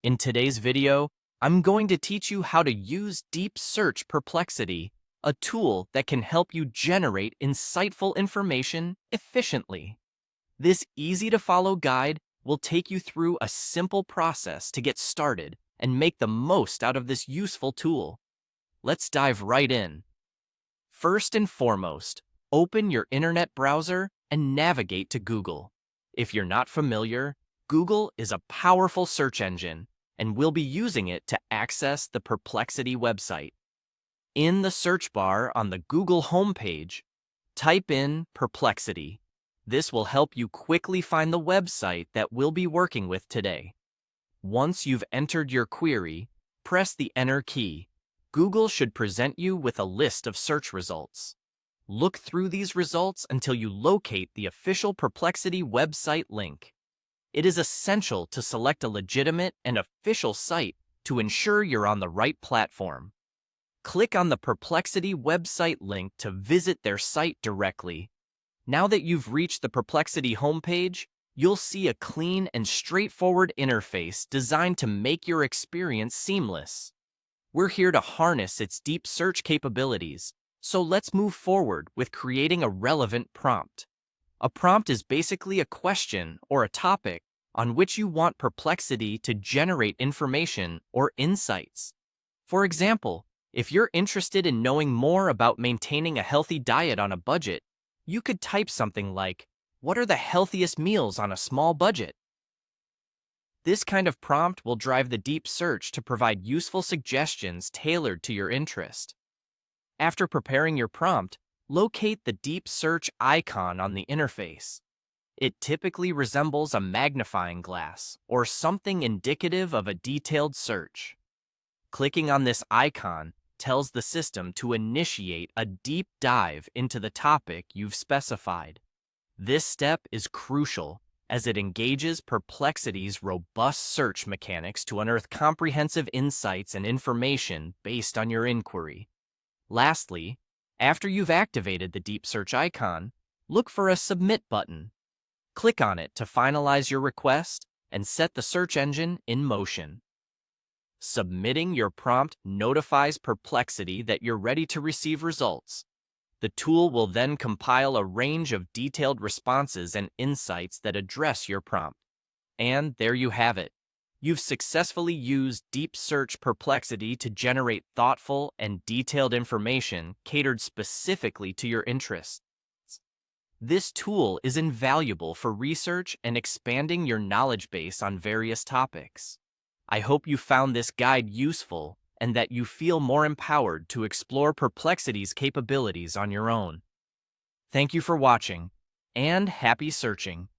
In today's video, I'm going to teach you how to use Deep Search Perplexity, a tool that can help you generate insightful information efficiently. This easy-to-follow guide will take you through a simple process to get started and make the most out of this useful tool. Let's dive right in. First and foremost, open your internet browser and navigate to Google. If you're not familiar, Google is a powerful search engine, and we'll be using it to access the Perplexity website. In the search bar on the Google homepage, type in Perplexity. This will help you quickly find the website that we'll be working with today. Once you've entered your query, press the Enter key. Google should present you with a list of search results. Look through these results until you locate the official Perplexity website link. It is essential to select a legitimate and official site to ensure you're on the right platform. Click on the Perplexity website link to visit their site directly. Now that you've reached the Perplexity homepage, you'll see a clean and straightforward interface designed to make your experience seamless. We're here to harness its deep search capabilities, so let's move forward with creating a relevant prompt. A prompt is basically a question or a topic on which you want Perplexity to generate information or insights. For example, if you're interested in knowing more about maintaining a healthy diet on a budget, you could type something like, "What are the healthiest meals on a small budget?" This kind of prompt will drive the deep search to provide useful suggestions tailored to your interest. After preparing your prompt, locate the deep search icon on the interface. It typically resembles a magnifying glass or something indicative of a detailed search. Clicking on this icon tells the system to initiate a deep dive into the topic you've specified. This step is crucial as it engages Perplexity's robust search mechanics to unearth comprehensive insights and information based on your inquiry. Lastly, after you've activated the deep search icon, look for a Submit button. Click on it to finalize your request and set the search engine in motion. Submitting your prompt notifies Perplexity that you're ready to receive results. The tool will then compile a range of detailed responses and insights that address your prompt. And there you have it. You've successfully used Deep Search Perplexity to generate thoughtful and detailed information catered specifically to your interests. This tool is invaluable for research and expanding your knowledge base on various topics. I hope you found this guide useful and that you feel more empowered to explore Perplexity's capabilities on your own. Thank you for watching, and happy searching!